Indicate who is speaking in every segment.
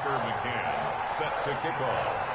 Speaker 1: Tucker McCann set to kick off.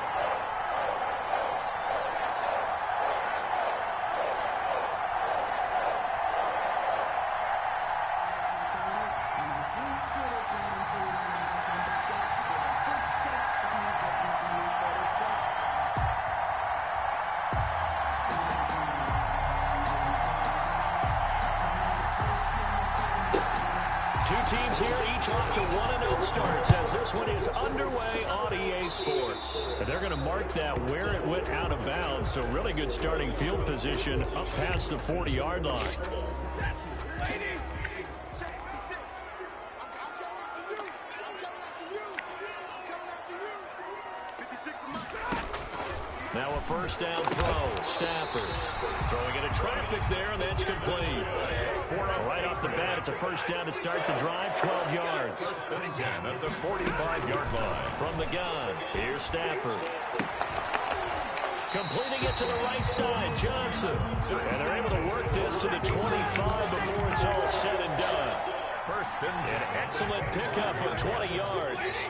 Speaker 2: Two teams here, each off to 1-0 starts as this one is underway on EA Sports. They're going to mark that where it went out of bounds, so really good starting field position up past the 40-yard line. Now a first down throw. Stafford throwing into traffic there, and that's complete. Right off the bat, it's a first down to start the drive, 12 yards.
Speaker 1: First and 10 at the 45-yard line.
Speaker 2: From the gun, here's Stafford. Completing it to the right side, Johnson. And they're able to work this to the 25 before it's all said and done.
Speaker 1: First and 10.
Speaker 2: An excellent pickup of 20 yards.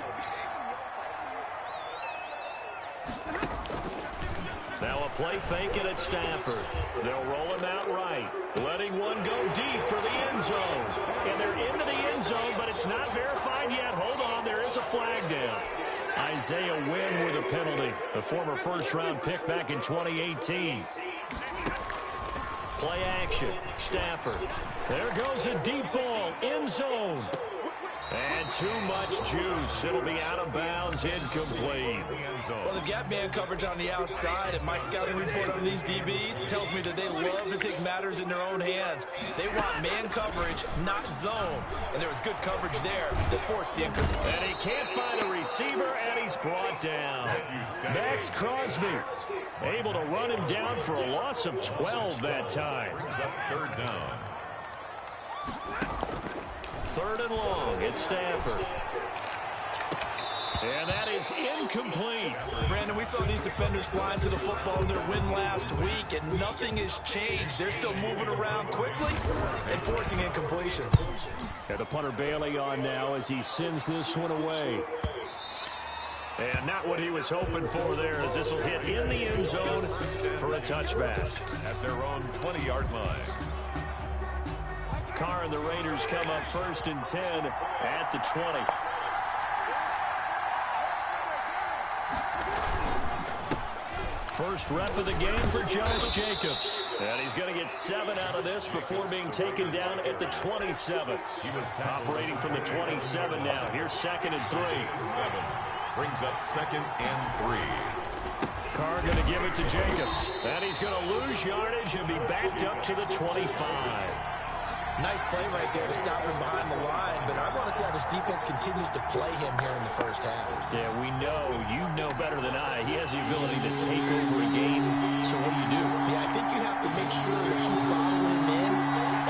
Speaker 2: Now a play fake it at Stafford. They'll roll him out right. Letting one go deep for the end zone. And they're into the end zone, but it's not verified yet. Hold on, there is a flag down. Isaiah Wynn with a penalty. The former first-round pick back in 2018. Play action. Stafford. There goes a deep ball. End zone. And too much juice. It'll be out of bounds, incomplete.
Speaker 3: Well, they've got man coverage on the outside, and my scouting report on these DBs tells me that they love to take matters in their own hands. They want man coverage, not zone. And there was good coverage there that forced the incomplete.
Speaker 2: And he can't find a receiver, and he's brought down. Max Crosby able to run him down for a loss of 12 that time.
Speaker 1: Third down.
Speaker 2: Third and long, it's Stafford. And that is incomplete.
Speaker 3: Brandon, we saw these defenders flying to the football in their win last week, and nothing has changed. They're still moving around quickly and forcing incompletions.
Speaker 2: And the punter Bailey on now as he sends this one away. And not what he was hoping for there, as this will hit in the end zone for a touchback.
Speaker 1: At their own 20-yard line.
Speaker 2: Carr and the Raiders come up first and 10 at the 20. First rep of the game for Josh Jacobs. And he's going to get 7 out of this before being taken down at the 27.
Speaker 1: He was
Speaker 2: operating from the 27 now. Here's second and 3.
Speaker 1: 7 brings up second and 3.
Speaker 2: Carr going to give it to Jacobs. And he's going to lose yardage and be backed up to the 25.
Speaker 3: Nice play right there to stop him behind the line, but I want to see how this defense continues to play him here in the first half.
Speaker 2: Yeah, we know, you know better than I, he has the ability to take over a game. So what do?
Speaker 3: Yeah, I think you have to make sure that you bottle him in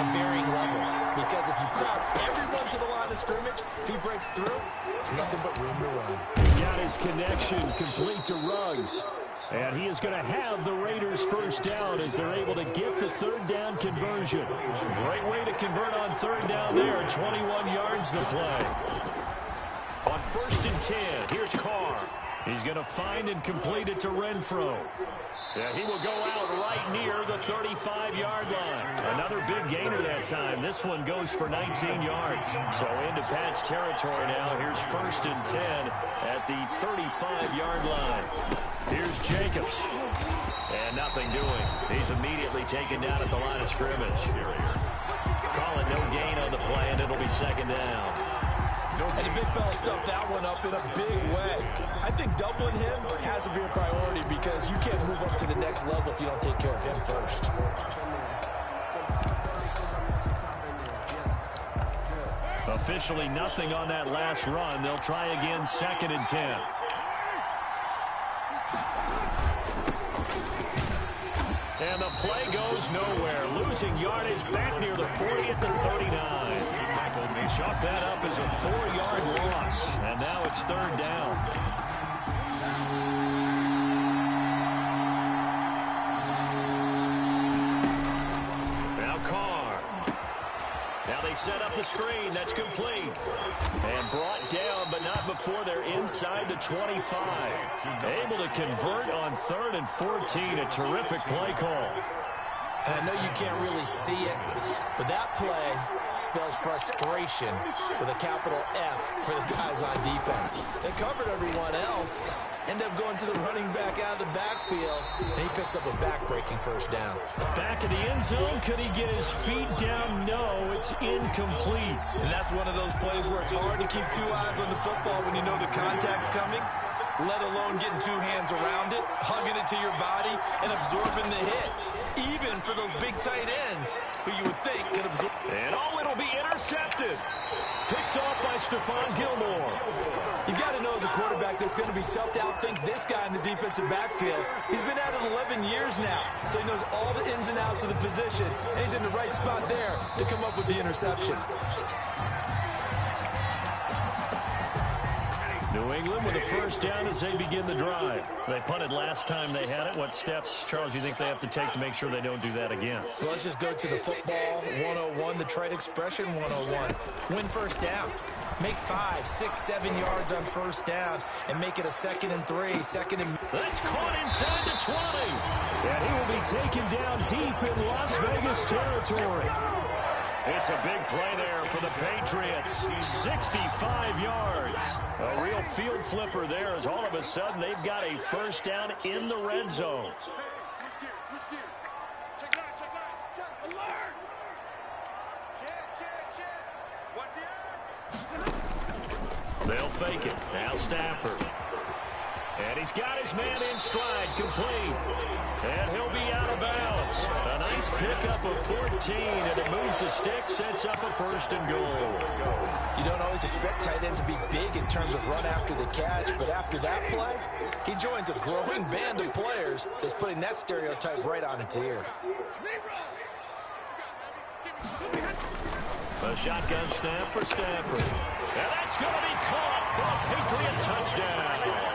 Speaker 3: at varying levels, because if you crowd everyone to the line of scrimmage, if he breaks through, there's nothing but room to run.
Speaker 2: He got his connection complete to Ruggs. And he is going to have the Raiders first down as they're able to get the third down conversion. Great way to convert on third down there. 21 yards to play. On first and 10, here's Carr. He's going to find and complete it to Renfro. Yeah, he will go out right near the 35-yard line. Another big gainer that time. This one goes for 19 yards. So into Pat's territory now. Here's first and 10 at the 35-yard line. Here's Jacobs. And nothing doing. He's immediately taken down at the line of scrimmage. Call it no gain on the play, and it'll be second down.
Speaker 3: And the big fella stuffed that one up in a big way. I think doubling him has to be a priority because you can't move up to the next level if you don't take care of him first.
Speaker 2: Officially nothing on that last run. They'll try again, second and 10. And the play goes nowhere. Losing yardage back near the 40 at the 39. Chalk that up as a 4-yard loss. And now it's third down. Now Carr. Now they set up the screen. That's complete. And brought down, but not before they're inside the 25. Able to convert on 3rd and 14. A terrific play call.
Speaker 3: And I know you can't really see it, but that play spells frustration with a capital F for the guys on defense. They covered everyone else, end up going to the running back out of the backfield, and he picks up a back-breaking first down.
Speaker 2: Back of the end zone, could he get his feet down? No, it's incomplete.
Speaker 3: And that's one of those plays where it's hard to keep 2 eyes on the football when you know the contact's coming, let alone getting 2 hands around it, hugging it to your body, and absorbing the hit. Even for those big tight ends who you would think can absorb.
Speaker 2: And it'll be intercepted. Picked off by Stephon Gilmore.
Speaker 3: You've got to know as a quarterback that's going to be tough to outthink this guy in the defensive backfield. He's been at it 11 years now, so he knows all the ins and outs of the position, and he's in the right spot there to come up with the interception.
Speaker 2: New England with a first down as they begin the drive. They punted last time they had it. What steps, Charles, you think they have to take to make sure they don't do that again?
Speaker 3: Well, let's just go to the football 101, the trade expression 101. Win first down. Make 5, 6, 7 yards on first down and make it a 2nd and 3, 2nd and...
Speaker 2: That's caught inside the 20. And he will be taken down deep in Las Vegas territory. It's a big play there for the Patriots. 65 yards. A real field flipper there as all of a sudden they've got a first down in the red zone. They'll fake it. Now Stafford. And he's got his man in stride, complete. And he'll be out of bounds. A nice pickup of 14, and it moves the stick, sets up a 1st and goal.
Speaker 3: You don't always expect tight ends to be big in terms of run after the catch, but after that play, he joins a growing band of players that's putting that stereotype right on its ear.
Speaker 2: A shotgun snap for Stafford. And that's going to be caught for a Patriot touchdown.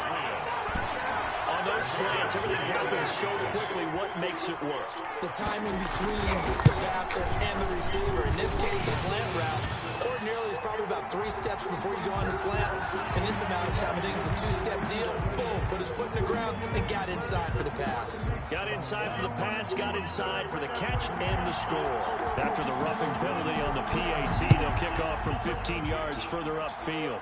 Speaker 2: On those slants, everything happens so quickly. What makes it work?
Speaker 3: The timing between the passer and the receiver. In this case, a slant route. Ordinarily, it's probably about 3 steps before you go on the slant. In this amount of time, I think it's a 2-step deal. Boom, put his foot in the ground and got inside for the pass.
Speaker 2: Got inside for the pass, got inside for the catch and the score. After the roughing penalty on the PAT, they'll kick off from 15 yards further upfield.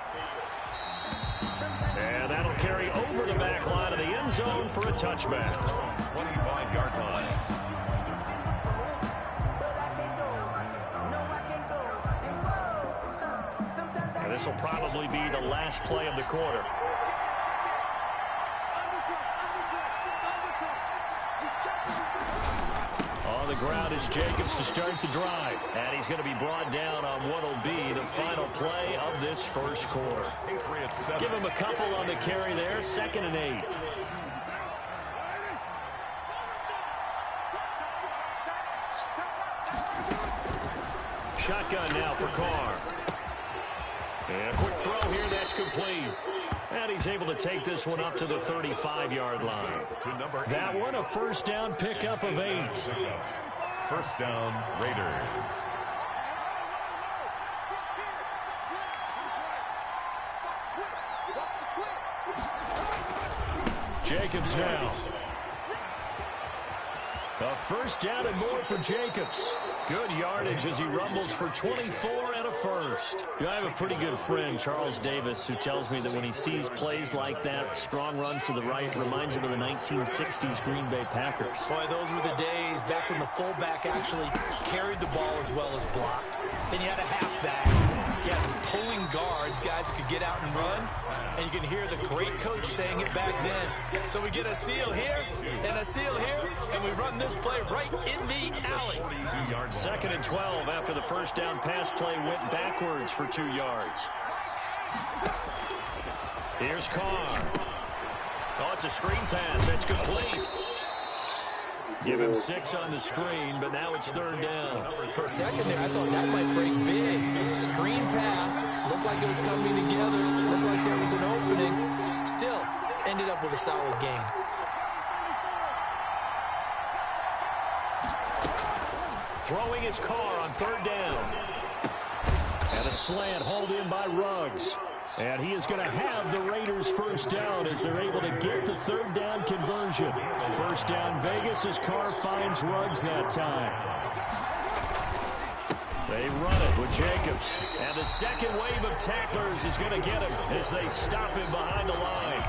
Speaker 2: And that'll carry over the back line of the end zone for a touchback.
Speaker 1: 25-yard line.
Speaker 2: And this will probably be the last play of the quarter. On the ground is Jacobs to start the drive. And he's going to be brought down on what will be the final play of this first quarter. Give him a couple on the carry there. 2nd and 8. Shotgun now for Carr. And a quick throw here, that's complete. And he's able to take this one up to the 35-yard line. That one, a first down pickup of 8.
Speaker 1: First down, Raiders.
Speaker 2: Jacobs now. A first down and more for Jacobs. Good yardage as he rumbles for 24 and a first. I have a pretty good friend, Charles Davis, who tells me that when he sees plays like that, strong runs to the right, reminds him of the 1960s Green Bay Packers.
Speaker 3: Boy, those were the days back when the fullback actually carried the ball as well as blocked. Then you had a halfback. You had pulling guards, guys who could get out and run. And you can hear the great coach saying it back then. So we get a seal here and a seal here, and we run this play right in the alley.
Speaker 2: 2nd and 12 after the first down pass play went backwards for 2 yards. Here's Carr. Oh, it's a screen pass. That's complete. Give him 6 on the screen, but now it's 3rd down.
Speaker 3: For a second there, I thought that might break big. Screen pass. Looked like it was coming together. Looked like there was an opening. Still, ended up with a solid gain.
Speaker 2: Throwing his Carr on 3rd down. And a slant hauled in by Ruggs. And he is going to have the Raiders first down as they're able to get the third down conversion. First down Vegas as Carr finds Ruggs that time. They run it with Jacobs. And the second wave of tacklers is going to get him as they stop him behind the line.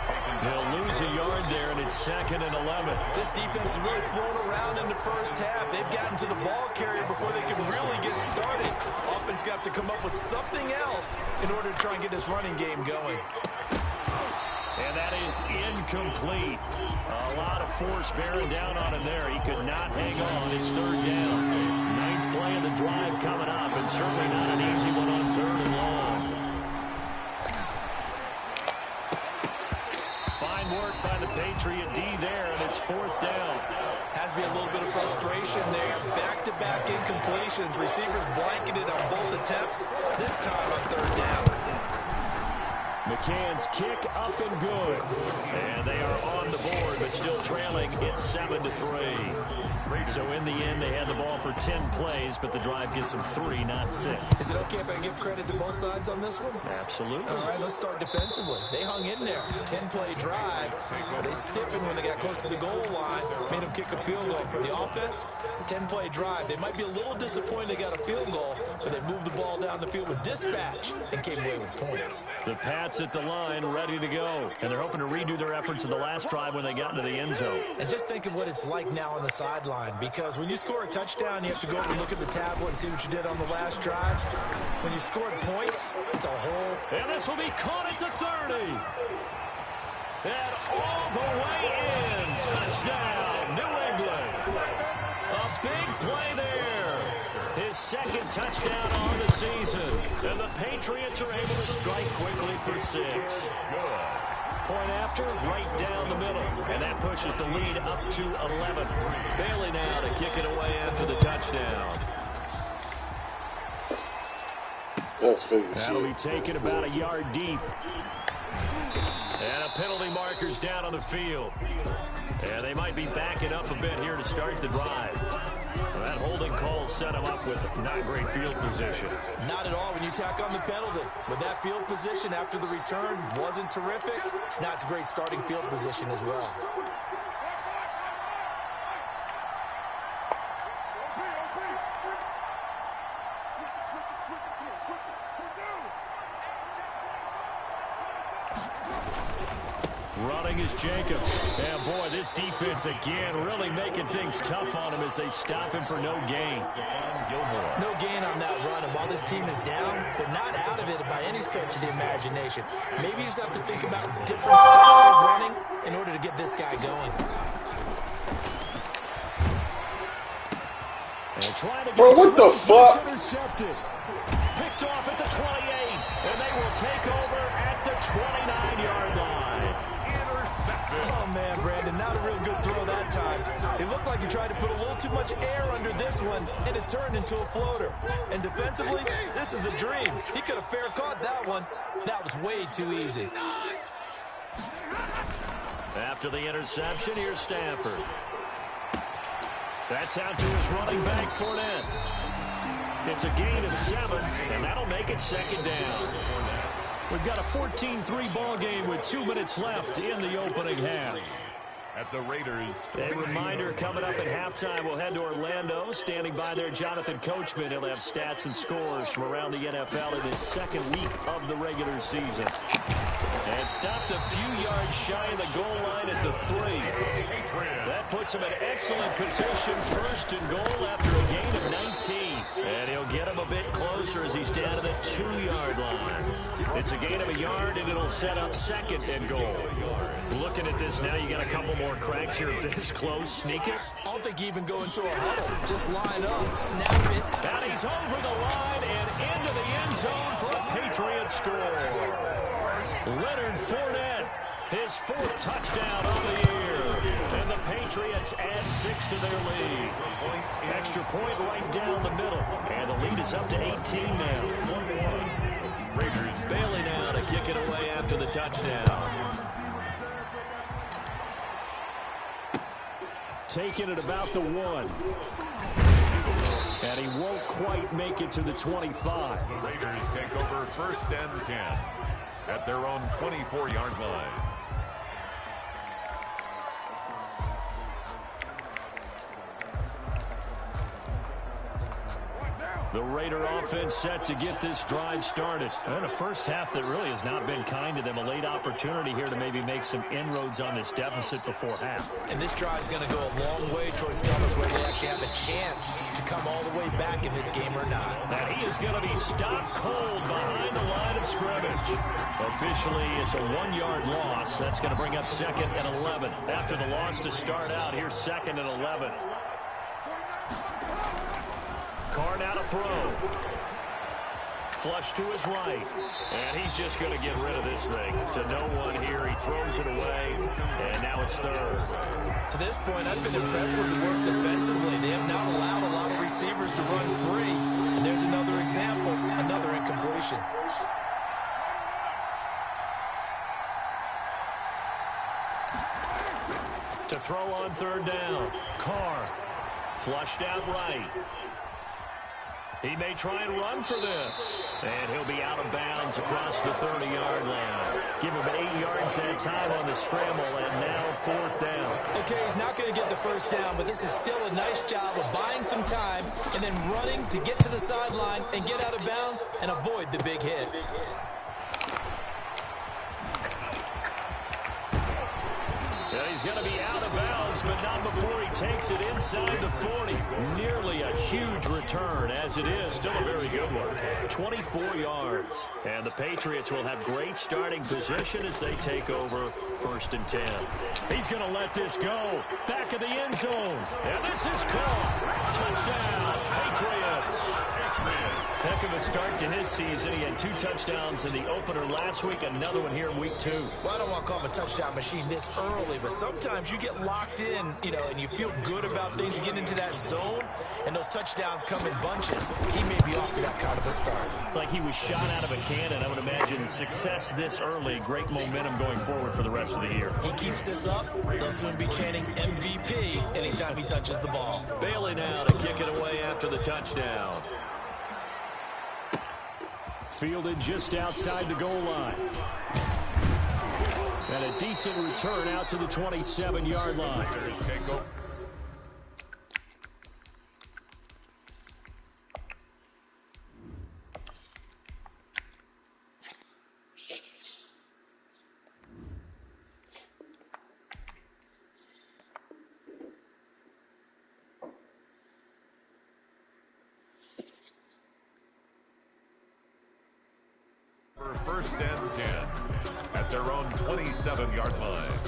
Speaker 2: They'll lose a yard there, and it's 2nd and 11.
Speaker 3: This defense is really thrown around in the first half. They've gotten to the ball carrier before they can really get started. Offense got to come up with something else in order to try and get this running game going.
Speaker 2: And that is incomplete. A lot of force bearing down on him there. He could not hang on. It's 3rd down. 9th play of the drive coming up, and certainly not an easy one on 3rd and long. Fine work by the Patriot D there, and it's 4th down.
Speaker 3: Has to be a little bit of frustration there. Back-to-back incompletions. Receivers blanketed on both attempts. This time on 3rd down.
Speaker 2: McCann's kick up and good. And they are on the board, but still trailing. It's 7-3. So in the end, they had the ball for 10 plays, but the drive gets them 3, not 6.
Speaker 3: Is it okay if I give credit to both sides on this one?
Speaker 2: Absolutely.
Speaker 3: All right, let's start defensively. They hung in there. 10-play drive, but they stiffened when they got close to the goal line, made them kick a field goal. For the offense, 10-play drive. They might be a little disappointed they got a field goal, but they moved the ball down the field with dispatch and came away with points.
Speaker 2: The Pats at the line, ready to go. And they're hoping to redo their efforts in the last drive when they got into the end zone.
Speaker 3: And just think of what it's like now on the sideline, because when you score a touchdown, you have to go over and look at the tablet and see what you did on the last drive. When you scored points, it's a whole...
Speaker 2: And this will be caught at the 30. And all the way in. Touchdown, New England. A big play there. His 2nd touchdown on the season. And the Patriots are able to strike quickly for 6. Point after, right down the middle. And that pushes the lead up to 11. Bailey now to kick it away after the touchdown.
Speaker 4: That's figure
Speaker 2: That'll
Speaker 4: shit.
Speaker 2: be taken about a yard deep. And a penalty marker's down on the field. And they might be backing up a bit here to start the drive. That holding call set him up with not great field position.
Speaker 3: Not at all when you tack on the penalty. But that field position after the return wasn't terrific. It's not a great starting field position as well.
Speaker 2: Running is Jacobs. And boy, this defense again really making things tough on him as they stop him for no gain.
Speaker 3: No gain on that run, and while this team is down, they're not out of it by any stretch of the imagination. Maybe you just have to think about different style of running in order to get this guy going.
Speaker 2: And trying to get
Speaker 4: Bro, what the fuck?
Speaker 2: Intercepted. Picked off at the 28, and they will take over at the 29-yard line.
Speaker 3: Oh, man, Brandon, not a real good throw that time. It looked like he tried to put a little too much air under this one, and it turned into a floater. And defensively, this is a dream. He could have fair caught that one. That was way too easy.
Speaker 2: After the interception, here's Stafford. That's out to his running back, Fournette. It's a gain of 7, and that'll make it 2nd down. We've got a 14-3 ball game with 2 minutes left in the opening half.
Speaker 1: At the Raiders.
Speaker 2: A reminder coming up at halftime, we'll head to Orlando. Standing by there, Jonathan Coachman. He'll have stats and scores from around the NFL in his 2nd week of the regular season. And stopped a few yards shy of the goal line at the 3. That puts him in excellent position, 1st and goal after a gain of 19. And he'll get him a bit closer as he's down to the 2-yard line. It's a gain of a yard, and it'll set up 2nd and goal. Looking at this now, you got a couple more cracks here this close. Sneak it.
Speaker 3: I don't think you even go into a huddle. Just line up, snap it.
Speaker 2: And he's over the line and into the end zone for a Patriot score. Leonard Fournette, his 4th touchdown on the year. And the Patriots add 6 to their lead. Extra point right down the middle. And the lead is up to 18 now. Raiders. Bailey now to kick it away after the touchdown. Taking it about the 1. And he won't quite make it to the 25.
Speaker 1: The Raiders take over 1st and 10 at their own 24-yard line.
Speaker 2: The Raider offense set to get this drive started. And a first half that really has not been kind to them. A late opportunity here to maybe make some inroads on this deficit before half.
Speaker 3: And this drive is going to go a long way towards telling us whether they actually have a chance to come all the way back in this game or not.
Speaker 2: And he is going to be stopped cold behind the line of scrimmage. Officially, it's a 1-yard loss. That's going to bring up 2nd and 11. After the loss to start out, here's 2nd and 11. Carr now to throw. Flush to his right. And he's just going to get rid of this thing. To no one here. He throws it away. And now it's 3rd.
Speaker 3: To this point, I've been impressed with the work defensively. They have not allowed a lot of receivers to run free. And there's another example, another incompletion.
Speaker 2: To throw on 3rd down. Carr. Flushed out right. He may try and run for this. And he'll be out of bounds across the 30-yard line. Give him 8 yards that time on the scramble, and now 4th down.
Speaker 3: Okay, he's not going to get the first down, but this is still a nice job of buying some time and then running to get to the sideline and get out of bounds and avoid the big hit.
Speaker 2: Yeah, he's going to be out of bounds, but not before he takes it inside the 40. Nearly a huge return, as it is. Still a very good one. 24 yards. And the Patriots will have great starting position as they take over 1st and 10. He's going to let this go. Back of the end zone. And this is caught. Touchdown, Patriots. Heck of a start to his season. He had 2 touchdowns in the opener last week, another one here in week 2.
Speaker 3: Well, I don't want to call him a touchdown machine this early, but sometimes you get locked in, and you feel good about things. You get into that zone, and those touchdowns come in bunches. He may be off to that kind of a start.
Speaker 2: It's like he was shot out of a cannon. I would imagine success this early, great momentum going forward for the rest of the year.
Speaker 3: He keeps this up, they'll soon be chanting MVP anytime he touches the ball.
Speaker 2: Bailey now to kick it away after the touchdown. Fielded just outside the goal line. And a decent return out to the 27-yard line.
Speaker 1: For 1st and 10 at their own 27-yard line.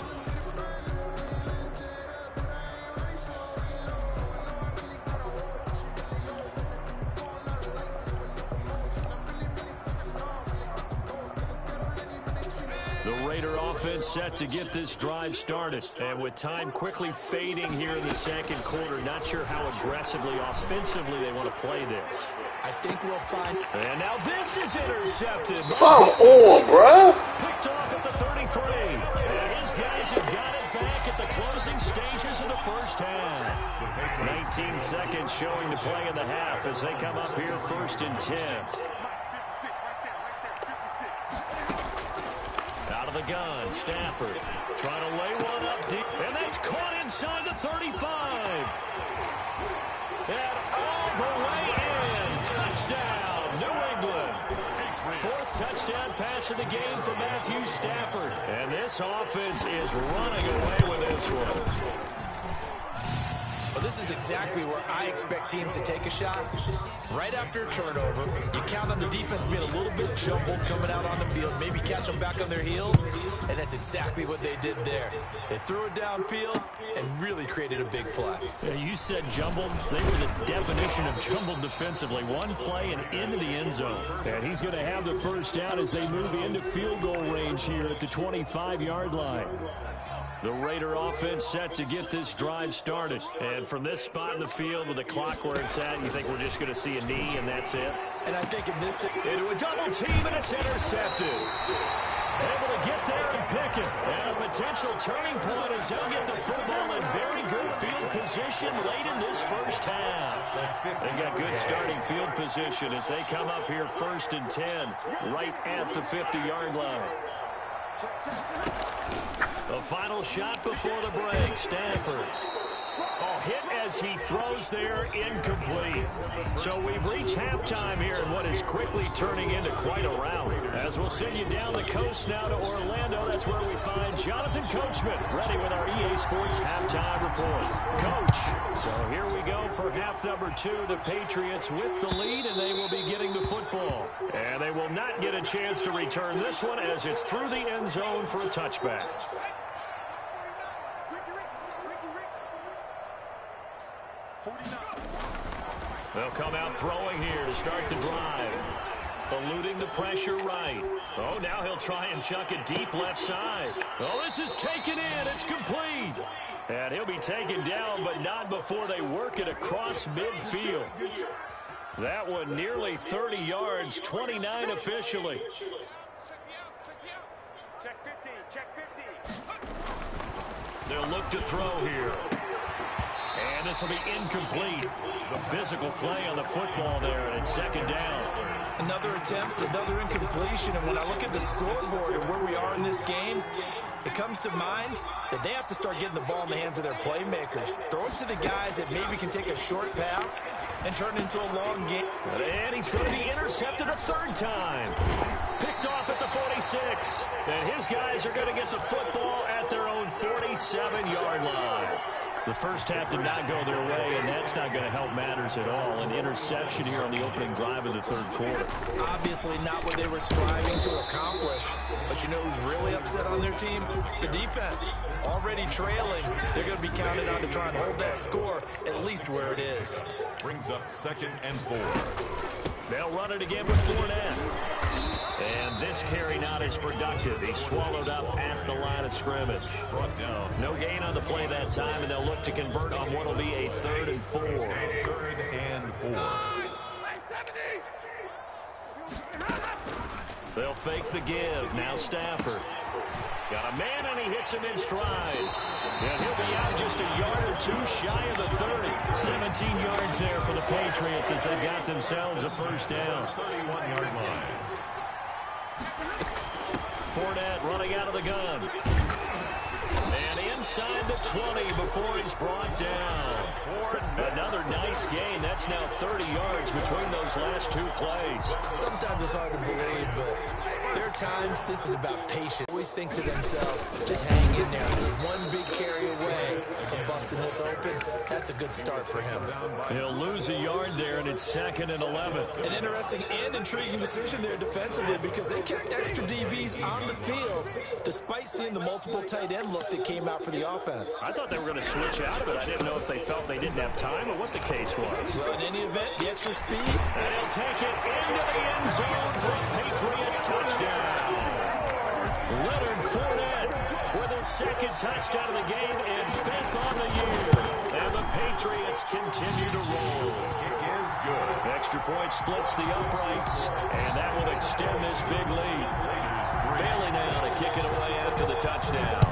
Speaker 2: The Raider offense set to get this drive started. And with time quickly fading here in the 2nd quarter, not sure how aggressively, offensively they want to play this.
Speaker 3: I think we'll find...
Speaker 2: And now this is intercepted.
Speaker 4: Come on, bruh.
Speaker 2: Picked off at the 33. And his guys have got it back at the closing stages of the first half. 19 seconds showing to play in the half as they come up here 1st and 10. Out of the gun, Stafford trying to lay one up deep. And that's caught inside the 35. And all the way in. Touchdown, New England. 4th touchdown pass of the game for Matthew Stafford. And this offense is running away with this one.
Speaker 3: Well, this is exactly where I expect teams to take a shot. Right after a turnover, you count on the defense being a little bit jumbled coming out on the field, maybe catch them back on their heels, and that's exactly what they did there. They threw it downfield and really created a big play.
Speaker 2: Yeah, you said jumbled. They were the definition of jumbled defensively. One play and into the end zone. And he's going to have the first down as they move into field goal range here at the 25-yard line. The Raider offense set to get this drive started. And from this spot in the field with the clock where it's at, you think we're just going to see a knee and that's it?
Speaker 3: And I think in this...
Speaker 2: Into a double team and it's intercepted. Able to get there and pick it. And a potential turning point as they'll get the football in very good field position late in this first half. They got good starting field position as they come up here 1st and 10, right at the 50-yard line. The final shot before the break, Stafford. Oh, hit as he throws there, incomplete. So we've reached halftime here in what is quickly turning into quite a rout. As we'll send you down the coast now to Orlando, that's where we find Jonathan Coachman, ready with our EA Sports halftime report. Coach, so here we go for half number 2. The Patriots with the lead, and they will be getting the football. And they will not get a chance to return this one as it's through the end zone for a touchback. They'll come out throwing here to start the drive. Eluding the pressure right. Oh, now he'll try and chuck it deep left side. Oh, this is taken in. It's complete. And he'll be taken down, but not before they work it across midfield. That one nearly 30 yards, 29 officially. They'll look to throw here. And this will be incomplete. The physical play on the football there, and it's 2nd down.
Speaker 3: Another attempt, another incompletion, and when I look at the scoreboard and where we are in this game, it comes to mind that they have to start getting the ball in the hands of their playmakers. Throw it to the guys that maybe can take a short pass and turn it into a long game.
Speaker 2: And he's going to be intercepted a 3rd time. Picked off at the 46. And his guys are going to get the football at their own 47-yard line. The first half did not go their way, and that's not going to help matters at all. An interception here on the opening drive of the 3rd quarter.
Speaker 3: Obviously not what they were striving to accomplish. But you know who's really upset on their team? The defense. Already trailing. They're going to be counted on to try and hold that score at least where it is.
Speaker 1: Brings up 2nd and 4.
Speaker 2: They'll run it again with Fournette. And this carry not as productive. He's swallowed up at the line of scrimmage. Brought down. No gain on the play that time, and they'll look to convert on what will be a 3rd and 4.
Speaker 1: 3rd and 4.
Speaker 2: They'll fake the give. Now Stafford. Got a man, and he hits him in stride. And he'll be out just a yard or 2 shy of the 30. 17 yards there for the Patriots as they got themselves a 1st down.
Speaker 1: 31-yard line.
Speaker 2: Fournette running out of the gun. And inside the 20 before he's brought down. Another nice gain. That's now 30 yards between those last 2 plays.
Speaker 3: Sometimes it's hard to believe, but there are times this is about patience. Always think to themselves, just hang in there. There's one big carry away from busting this open. That's a good start for him.
Speaker 2: He'll lose a yard there, and it's 2nd and 11.
Speaker 3: An interesting and intriguing decision there defensively because they kept extra DBs on the field despite seeing the multiple tight end look that came out for the offense.
Speaker 2: I thought they were going to switch out of it. I didn't know if they felt they didn't have time or what the case was.
Speaker 3: Well, in any event, the extra speed.
Speaker 2: And he'll take it into the end zone for a Patriot touchdown. Leonard Fournette with his 2nd touchdown of the game and 5th on the year. And the Patriots continue to roll.
Speaker 1: Kick is good.
Speaker 2: Extra point splits the uprights, and that will extend this big lead. Bailey now to kick it away after the touchdown.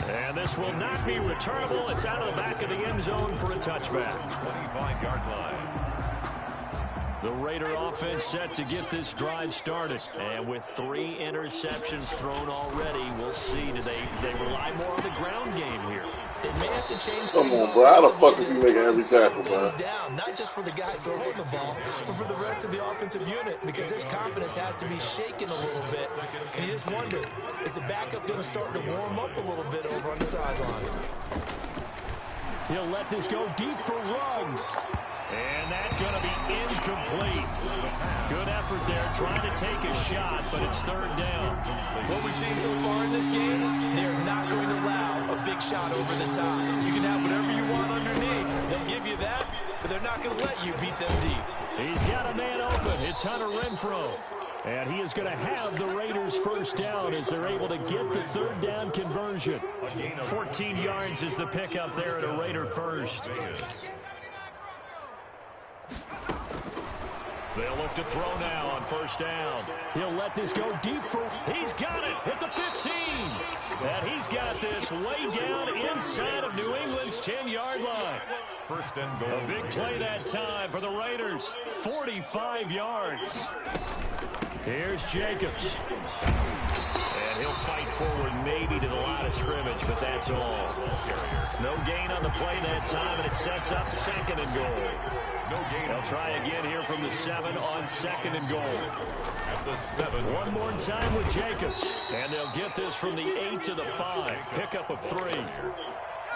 Speaker 2: And this will not be returnable. It's out of the back of the end zone for a touchback.
Speaker 1: 25-yard line.
Speaker 2: The Raider offense set to get this drive started. And with 3 interceptions thrown already, we'll see. Do they rely more on the ground game here?
Speaker 3: They may have to change
Speaker 4: Come
Speaker 3: things
Speaker 4: on, bro. How the fuck is he making every
Speaker 3: offensively.
Speaker 4: tackle, man?
Speaker 3: Down, not just for the guy throwing the ball, but for the rest of the offensive unit, because his confidence has to be shaken a little bit. And you just wonder, is the backup going to start to warm up a little bit over on the sideline?
Speaker 2: He'll let this go deep for Ruggs. And that's going to be incomplete. Good effort there, trying to take a shot, but it's 3rd down.
Speaker 3: What we've seen so far in this game, they're not going to allow a big shot over the top. You can have whatever you want underneath. They'll give you that, but they're not going to let you beat them deep.
Speaker 2: He's got a man open. It's Hunter Renfrow. And he is going to have the Raiders 1st down as they're able to get the 3rd down conversion. 14 yards is the pickup there at a Raider 1st. They'll look to throw now on first down. He'll let this go deep for... He's got it at the 15. And he's got this way down inside of New England's 10-yard line.
Speaker 1: First and goal.
Speaker 2: A big play that time for the Raiders. 45 yards. Here's Jacobs. And he'll fight forward maybe to the line of scrimmage, but that's all. No gain on the play that time, and it sets up second and goal.
Speaker 1: No gain.
Speaker 2: They'll try again here from the 7 on second and goal.
Speaker 1: At the 7.
Speaker 2: One more time with Jacobs. And they'll get this from the 8 to the 5. Pickup of 3.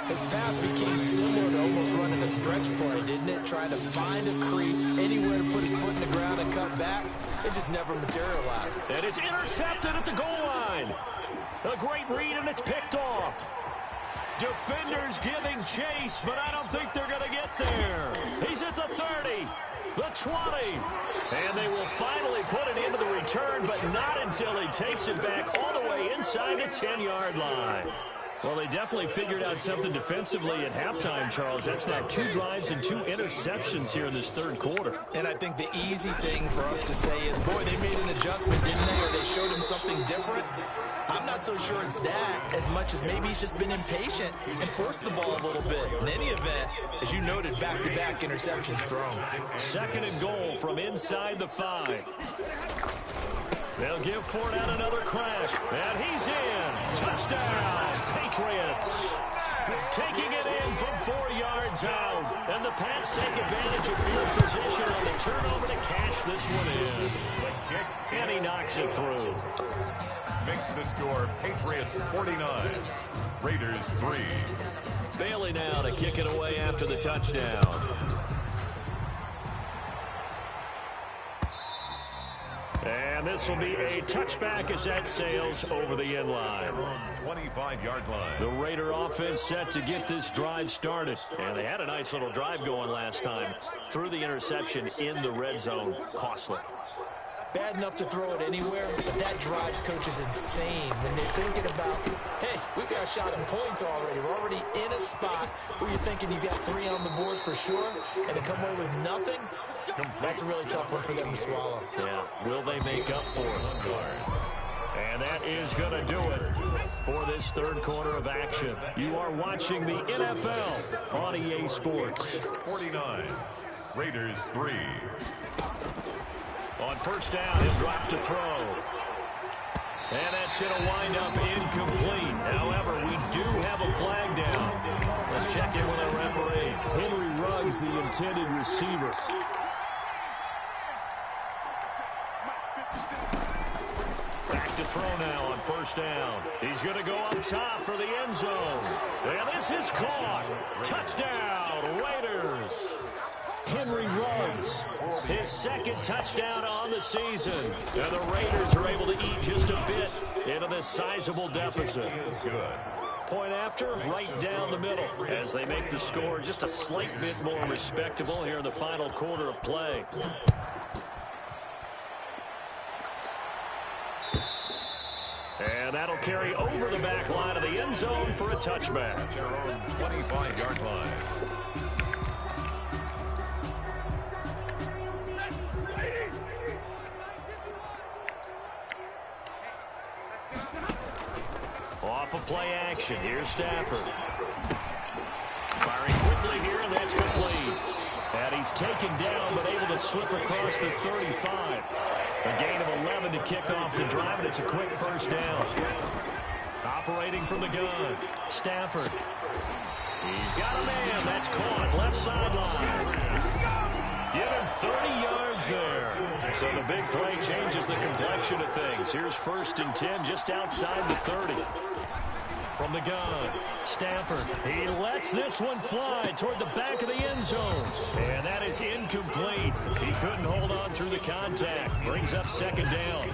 Speaker 3: His path became similar to almost running a stretch play, didn't it? Trying to find a crease, anywhere to put his foot in the ground and cut back. It just never materialized.
Speaker 2: And it's intercepted at the goal line. A great read, and it's picked off. Defenders giving chase, but I don't think they're going to get there. He's at the 30, the 20. And they will finally put it into the return, but not until he takes it back all the way inside the 10-yard line. Well, they definitely figured out something defensively at halftime, Charles. That's now 2 drives and 2 interceptions here in this third quarter.
Speaker 3: And I think the easy thing for us to say is, boy, they made an adjustment, didn't they? Or they showed him something different. I'm not so sure it's that as much as maybe he's just been impatient and forced the ball a little bit. In any event, as you noted, back-to-back interceptions thrown.
Speaker 2: Second and goal from inside the 5. They'll give Fournette another crack. And he's in. Touchdown, Patriots. Taking it in from 4 yards out. And the Pats take advantage of field position on the turnover to cash this one in. And he knocks it through.
Speaker 1: Makes the score Patriots 49, Raiders 3.
Speaker 2: Bailey now to kick it away after the touchdown. And this will be a touchback as that sails over the end line.
Speaker 1: 25-yard line.
Speaker 2: The Raider offense set to get this drive started. And they had a nice little drive going last time. Threw the interception in the red zone. Costly.
Speaker 3: Bad enough to throw it anywhere, but that drives coaches insane when they're thinking about, hey, we got a shot at points already. We're already in a spot where you're thinking you got 3 on the board for sure, and to come away with nothing, that's a really tough one for them to swallow.
Speaker 2: Yeah, will they make up for it? And that is going to do it for this third quarter of action. You are watching the NFL on EA Sports.
Speaker 1: 49, Raiders 3.
Speaker 2: On first down, he'll drop to throw. And that's going to wind up incomplete. However, we do have a flag down. Let's check in with our referee. Henry Ruggs, the intended receiver. Back to throw now on first down. He's going to go up top for the end zone. And this is caught. Touchdown, Raiders. Henry Ruggs, his second touchdown on the season. And the Raiders are able to eat just a bit into this sizable deficit.
Speaker 1: Good.
Speaker 2: Point after, right down the middle, as they make the score just a slight bit more respectable here in the final quarter of play. And that'll carry over the back line of the end zone for a touchback.
Speaker 1: Their own 25-yard line.
Speaker 2: Off of play action. Here's Stafford. Firing quickly here, and that's complete. And he's taken down, but able to slip across the 35. A gain of 11 to kick off the drive, and it's a quick first down. Operating from the gun. Stafford. He's got a man. That's caught. Left sideline. Give him 30 yards there. So the big play changes the complexion of things. Here's first and 10 just outside the 30. From the gun, Stafford. He lets this one fly toward the back of the end zone. And that is incomplete. He couldn't hold on through the contact. Brings up second down.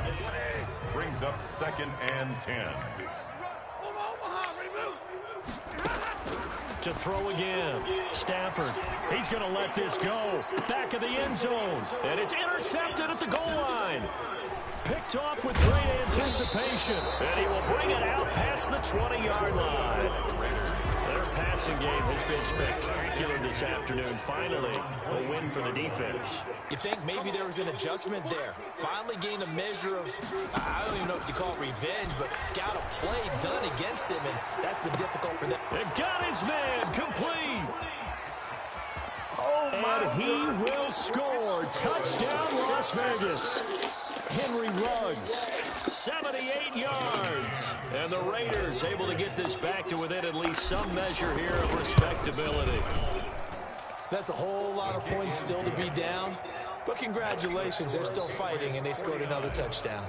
Speaker 1: Brings up second and 10.
Speaker 2: To throw again. Stafford. He's going to let this go. Back of the end zone. And it's intercepted at the goal line. Picked off with great anticipation. And he will bring it out past the 20-yard line. Their pass passing game has been spectacular this afternoon. Finally, a win for the defense.
Speaker 3: You think maybe there was an adjustment there. Finally gained a measure of, I don't even know if you call it revenge, but got a play done against him, and that's been difficult for them.
Speaker 2: And got his man complete. And he will score. Touchdown, Las Vegas. Henry Ruggs, 78 yards. And the Raiders able to get this back to within at least some measure here of respectability.
Speaker 3: That's a whole lot of points still to be down. But congratulations, they're still fighting, and they scored another touchdown.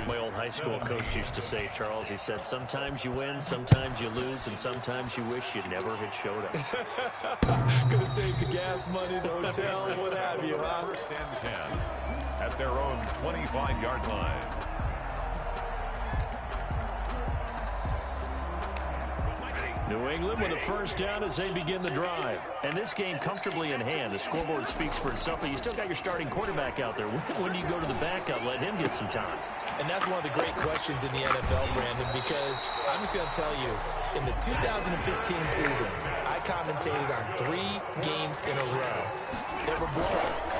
Speaker 2: My old high school coach used to say, Charles, he said, sometimes you win, sometimes you lose, and sometimes you wish you never had showed up.
Speaker 3: Could have saved the gas money, the hotel, what have you, huh?
Speaker 1: First and 10 at their own 25-yard line.
Speaker 2: New England with a first down as they begin the drive. And this game comfortably in hand. The scoreboard speaks for itself, but you still got your starting quarterback out there. When do you go to the backup? Let him get some time.
Speaker 3: And that's one of the great questions in the NFL, Brandon, because I'm just going to tell you, in the 2015 season, I commentated on 3 games in a row. They were blowouts.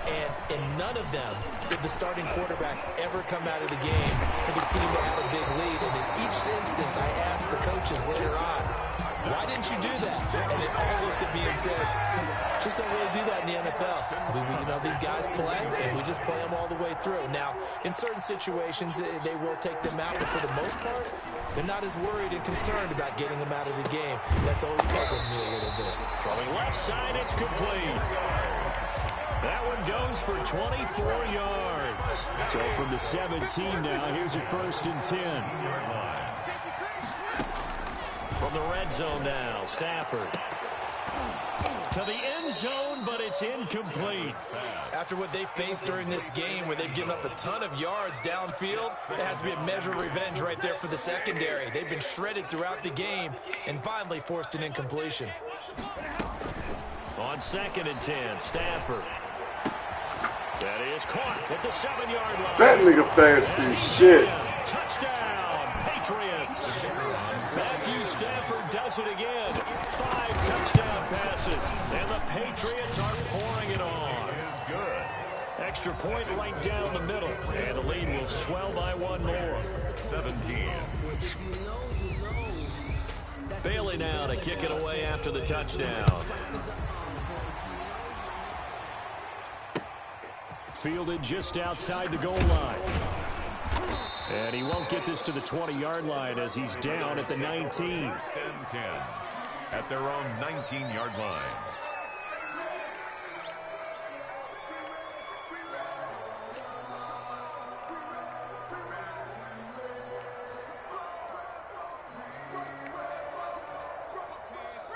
Speaker 3: And in none of them did the starting quarterback ever come out of the game for the team that had a big lead. And in each instance, I asked the coaches later on, why didn't you do that? And they all looked at me and said, just don't really do that in the NFL. You know, these guys play, and we just play them all the way through. Now, in certain situations, they will take them out, but for the most part, they're not as worried and concerned about getting them out of the game. That's always puzzled me a little bit.
Speaker 2: Throwing left side, it's complete. That one goes for 24 yards. So from the 17 now, here's a 1st and 10. From the red zone now, Stafford. To the end zone, but it's incomplete.
Speaker 3: After what they faced during this game, where they've given up a ton of yards downfield, there has to be a measure of revenge right there for the secondary. They've been shredded throughout the game and finally forced an incompletion.
Speaker 2: On 2nd and 10, Stafford. That is caught at the 7-yard line.
Speaker 4: That nigga fast as shit.
Speaker 2: Touchdown, Patriots. Matthew Stafford does it again. 5 touchdown passes, and the Patriots are pouring it on.
Speaker 1: Is good.
Speaker 2: Extra point right down the middle, and the lead will swell by 1 more.
Speaker 1: 17.
Speaker 2: Bailey now to kick it away after the touchdown. Fielded just outside the goal line. And he won't get this to the 20-yard line as he's down at the 19.
Speaker 1: 10 at their own 19-yard line.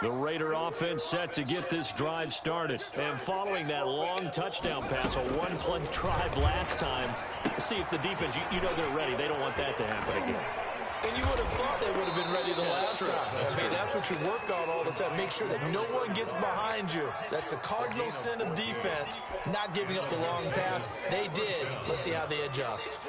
Speaker 2: The Raider offense set to get this drive started. And following that long touchdown pass, a 1-play drive last time, see if the defense, you know they're ready. They don't want that to happen again.
Speaker 3: And you would have thought they would have been ready the last time. I mean, that's what you work on all the time. Make sure that no one gets behind you. That's the cardinal sin of defense, not giving up the long pass. They did. Let's see how they adjust.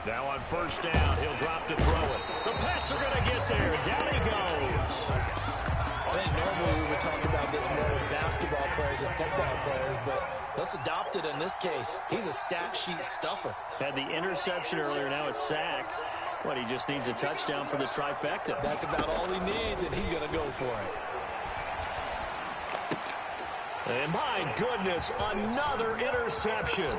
Speaker 2: Now on 1st down, he'll drop to throw it. The Pats are going to get there. Down he goes.
Speaker 3: I think normally we would talk about this more with basketball players and football players, but let's adopt it in this case. He's a stat sheet stuffer.
Speaker 2: Had the interception earlier, now a sack. What, he just needs a touchdown for the trifecta.
Speaker 3: That's about all he needs, and he's going to go for it.
Speaker 2: And my goodness, another interception.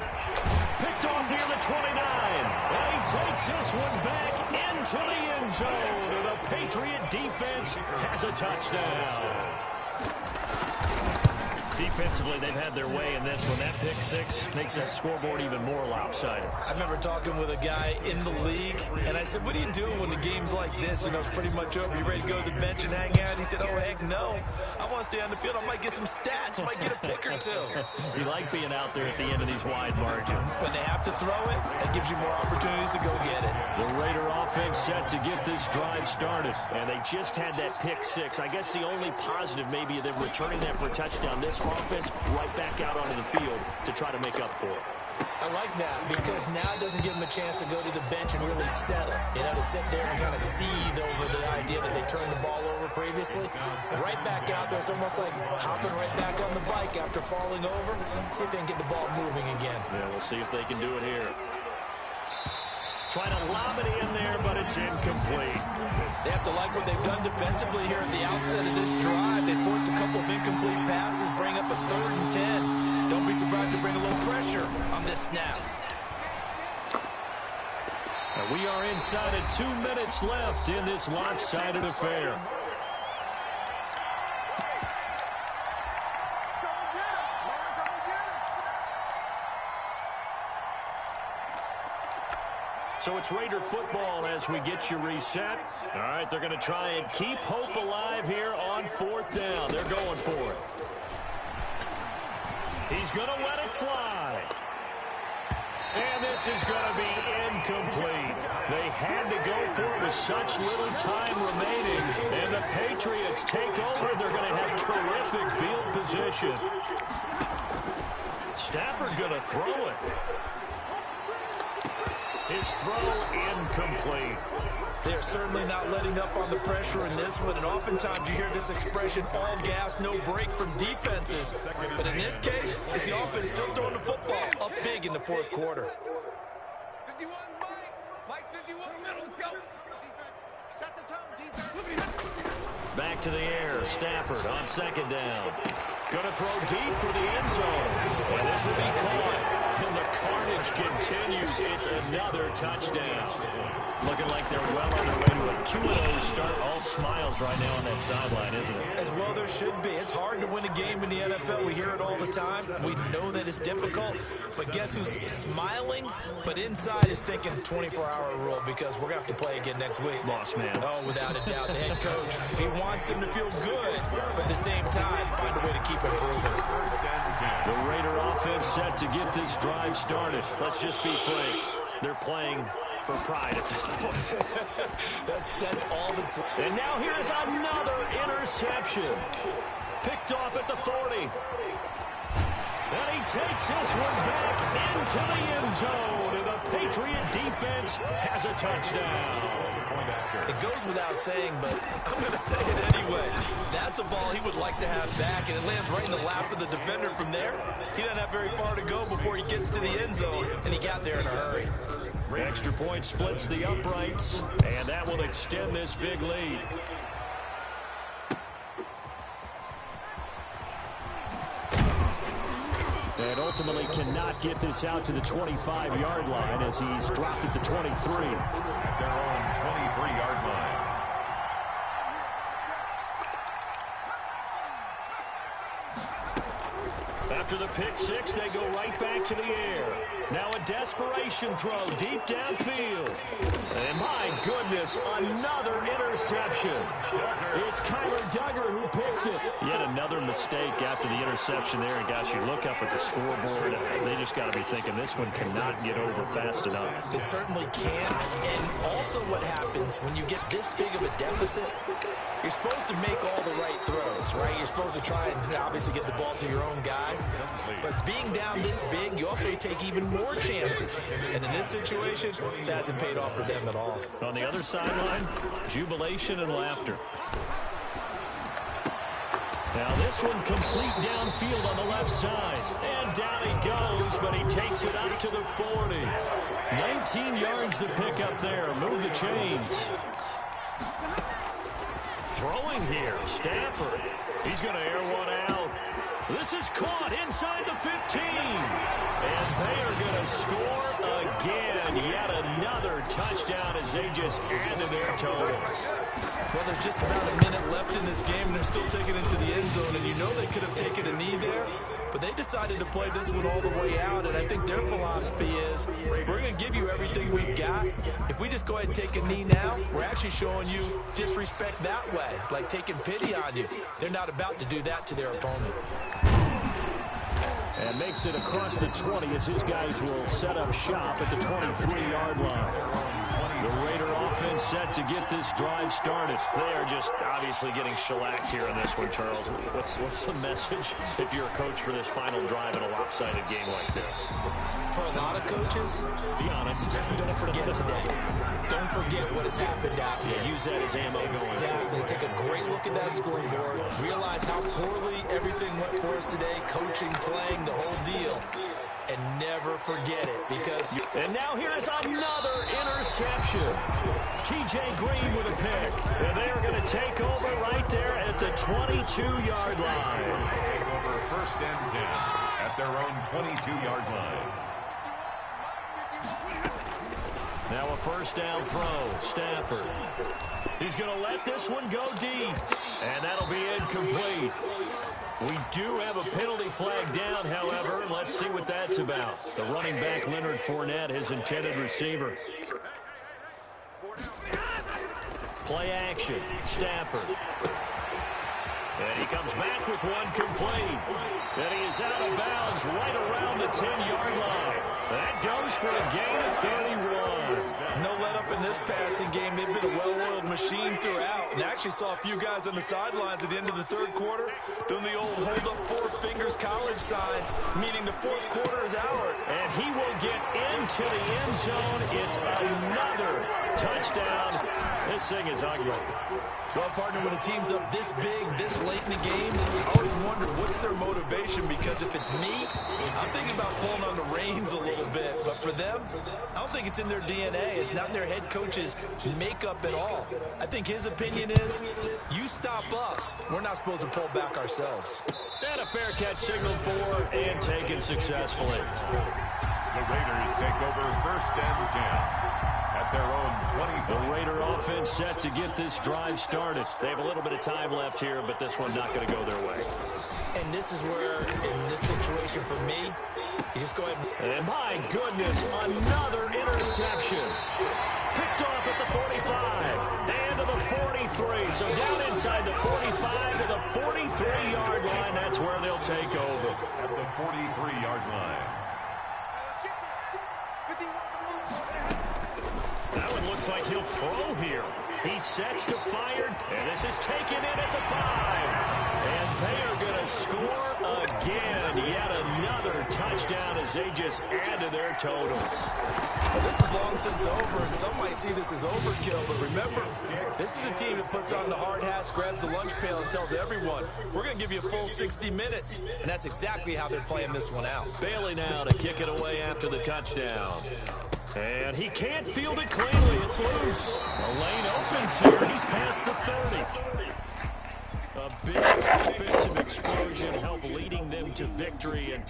Speaker 2: Picked off near the 29. And he takes this one back into the end zone. And the Patriot defense has a touchdown. Defensively, they've had their way in this one. That pick 6 makes that scoreboard even more lopsided.
Speaker 3: I remember talking with a guy in the league, and I said, what do you do when the game's like this? You know, it's pretty much over. You ready to go to the bench and hang out? He said, oh, heck no. I want to stay on the field. I might get some stats. I might get a pick or 2.
Speaker 2: You like being out there at the end of these wide margins.
Speaker 3: When they have to throw it, that gives you more opportunities to go get it.
Speaker 2: The Raider offense set to get this drive started, and they just had that pick 6. I guess the only positive maybe of them returning that for a touchdown. This offense right back out onto the field to try to make up for it.
Speaker 3: I like that because now it doesn't give them a chance to go to the bench and really settle. You know, to sit there and kind of seethe over the idea idea that they turned the ball over previously. Right back out there. It's almost like hopping right back on the bike after falling over. See if they can get the ball moving again.
Speaker 2: Yeah, we'll see if they can do it here. Trying to lob it in there, but it's incomplete.
Speaker 3: They have to like what they've done defensively here at the outset of this drive. They forced a couple of incomplete passes, bring up a 3rd and 10. Don't be surprised to bring a little pressure on this snap.
Speaker 2: And we are inside of 2 minutes left in this lopsided affair. So it's Raider football as we get you reset. All right, they're going to try and keep hope alive here on 4th down. They're going for it. He's going to let it fly. And this is going to be incomplete. They had to go for it with such little time remaining. And the Patriots take over. They're going to have terrific field position. Stafford going to throw it. His throw incomplete.
Speaker 3: They're certainly not letting up on the pressure in this one, and oftentimes you hear this expression, all gas, no break from defenses. But in this case, it's the offense still throwing the football up big in the 4th quarter.
Speaker 5: 51, Mike 51, middle, go. Defense, set the tone, defense.
Speaker 2: Back to the air, Stafford on 2nd down. Going to throw deep for the end zone. And this will be caught. And the carnage continues. It's another touchdown. Looking like they're well on their way to a 2-0 start. All smiles right now on that sideline, isn't it?
Speaker 3: As well there should be. It's hard to win a game in the NFL. We hear it all the time. We know that it's difficult. But guess who's smiling? But inside is thinking 24-hour rule because we're going to have to play again next week.
Speaker 2: Boss man.
Speaker 3: Oh, without a doubt. The head coach, he wants them to feel good, but at the same time, find a way to keep improving.
Speaker 2: The Raider offense set to get this drive started. Let's just be frank. They're playing for pride at this point.
Speaker 3: that's all that's...
Speaker 2: And now here is another interception. Picked off at the 40. And he takes this one back into the end zone. And the Patriot defense has a touchdown.
Speaker 3: It goes without saying, but I'm going to say it anyway. That's a ball he would like to have back, and it lands right in the lap of the defender from there. He doesn't have very far to go before he gets to the end zone, and he got there in a hurry.
Speaker 2: Extra point splits the uprights, and that will extend this big lead. And ultimately cannot get this out to the 25-yard line as he's dropped at the 23.
Speaker 1: At their own 23-yard line.
Speaker 2: After the pick six, they go right back to the air. Now a desperation throw deep downfield. And my goodness, another interception. It's Kyler Duggar who picks it. Yet another mistake after the interception there. And gosh, you look up at the scoreboard, they just got to be thinking this one cannot get over fast enough.
Speaker 3: It certainly can. And also what happens when you get this big of a deficit, you're supposed to make all the right throws, right? You're supposed to try and obviously get the ball to your own guys. But being down this big, you also take even more chances. And in this situation, that hasn't paid off for them at all.
Speaker 2: On the other sideline, jubilation and laughter. Now this one complete downfield on the left side. And down he goes, but he takes it up to the 40. 19 yards to pick up there. Move the chains. Throwing here, Stafford. He's going to air one out. This is caught inside the 15. And they are going to score again. Yet another touchdown as they just added their totals.
Speaker 3: Well, there's just about a minute left in this game, and they're still taking it to the end zone. And you know they could have taken a knee there, but they decided to play this one all the way out. And I think their philosophy is, we're going to give you everything we've got. If we just go ahead and take a knee now, we're actually showing you disrespect that way, like taking pity on you. They're not about to do that to their opponent.
Speaker 2: And makes it across the 20 as his guys will set up shop at the 23-yard line. The Raider offense set to get this drive started. They are just obviously getting shellacked here in this one, Charles. What's the message if you're a coach for this final drive in a lopsided game like this?
Speaker 3: For a lot of coaches,
Speaker 2: be honest.
Speaker 3: Don't forget today. Don't forget what has happened out here.
Speaker 2: Yeah, use that as ammo going.
Speaker 3: Exactly. Take a great look at that scoreboard. Realize how poorly everything went for us today. Coaching, playing, the whole deal. And never forget it because...
Speaker 2: And now here is another interception. T.J. Green with a pick. And they are going to take over right there at the 22-yard line.
Speaker 1: Take over 1st and 10 at their own 22-yard line.
Speaker 2: Now a 1st down throw. Stafford. He's going to let this one go deep. And that'll be incomplete. We do have a penalty flag down, however. Let's see what that's about. The running back, Leonard Fournette, his intended receiver. Play action. Stafford. And he comes back with one complete. And he is out of bounds right around the 10-yard line. That goes for a gain of 31.
Speaker 3: No let up in this passing game. They've been a well-oiled machine throughout. And actually saw a few guys on the sidelines at the end of the 3rd quarter doing the old hold up 4 fingers college sign, meaning the 4th quarter is ours.
Speaker 2: And he will get into the end zone. It's another touchdown. This thing is ugly.
Speaker 3: Well, partner, when a team's up this big, this late in the game, I always wonder what's their motivation, because if it's me, I'm thinking about pulling on the reins a little bit. But for them, I don't think it's in their DNA. It's not their head coach's makeup at all. I think his opinion is, you stop us, we're not supposed to pull back ourselves.
Speaker 2: And a fair catch signaled for and taken successfully.
Speaker 1: The Raiders take over 1st and 10 at their own 24.
Speaker 2: The Raider offense set to get this drive started. They have a little bit of time left here, but this one not going to go their way.
Speaker 3: And this is where, in this situation for me, you just go ahead
Speaker 2: and my goodness, another interception. Picked off at the 45 and to the 43. So down inside the 45 to the 43-yard line. That's where they'll take over.
Speaker 1: At the 43-yard line.
Speaker 2: That one looks like he'll throw here. He sets to fire, and this is taken in at the 5. And they are going to score again. Yet another touchdown as they just add to their totals.
Speaker 3: Well, this is long since over, and some might see this as overkill. But remember, this is a team that puts on the hard hats, grabs the lunch pail, and tells everyone, we're going to give you a full 60 minutes. And that's exactly how they're playing this one out.
Speaker 2: Bailey now to kick it away after the touchdown. And he can't field it cleanly. It's loose. The lane opens here. He's past the 30. A big offensive explosion helped leading them to victory. And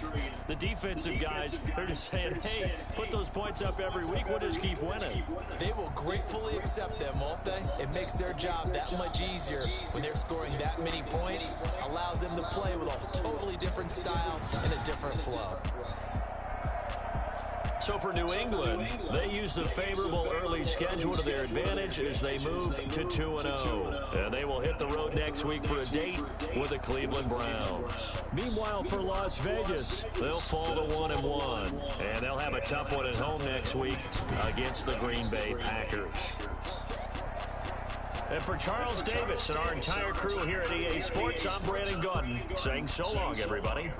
Speaker 2: the defensive guys, they're just saying, hey, put those points up every week. We'll just keep winning.
Speaker 3: They will gratefully accept them, won't they? It makes their job that much easier when they're scoring that many points. Allows them to play with a totally different style and a different flow.
Speaker 2: So for New England, they used a favorable early schedule to their advantage as they move to 2-0. And they will hit the road next week for a date with the Cleveland Browns. Meanwhile, for Las Vegas, they'll fall to 1-1. And they'll have a tough one at home next week against the Green Bay Packers. And for Charles Davis and our entire crew here at EA Sports, I'm Brandon Gaudin saying so long, everybody.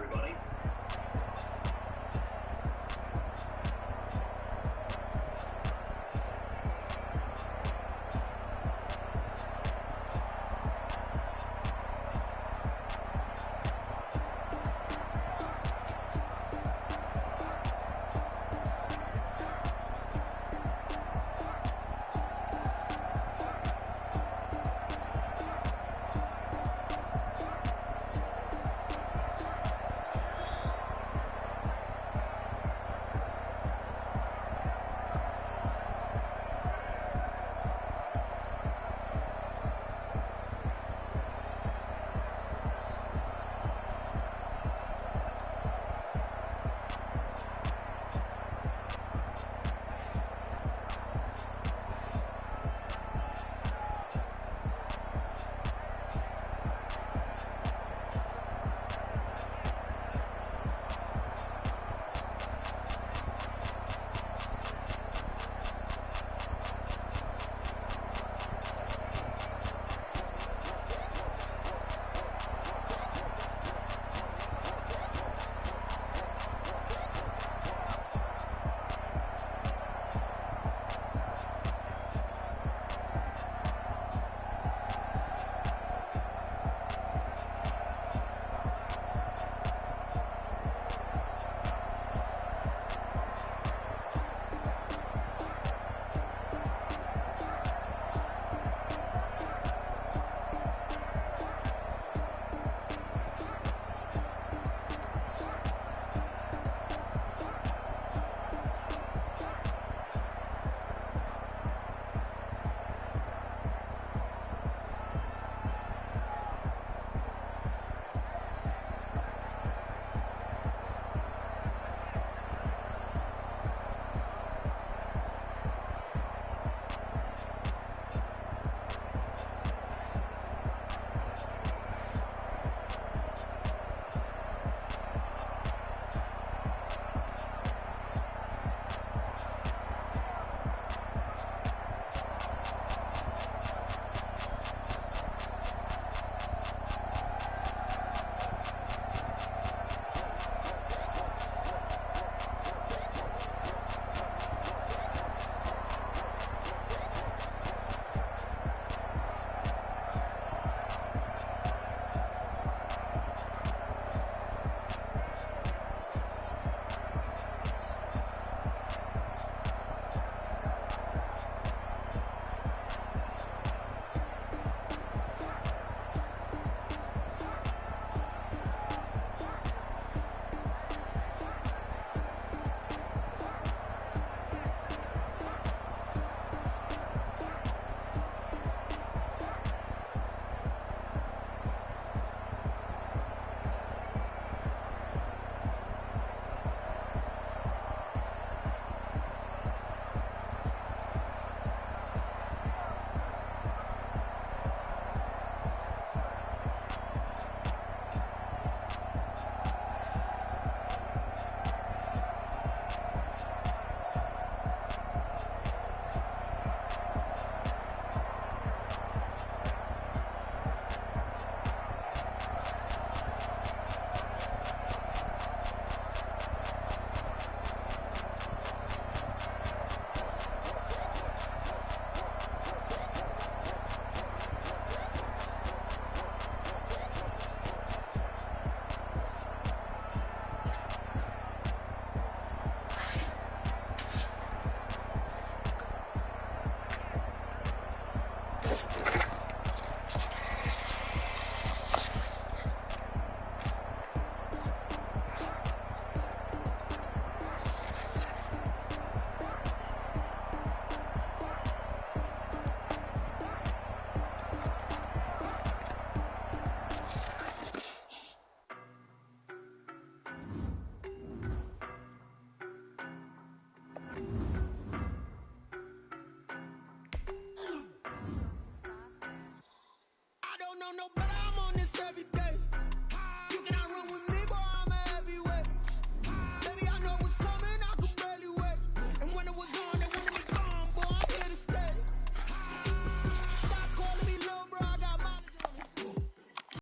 Speaker 6: I don't know no better, I'm on this every day.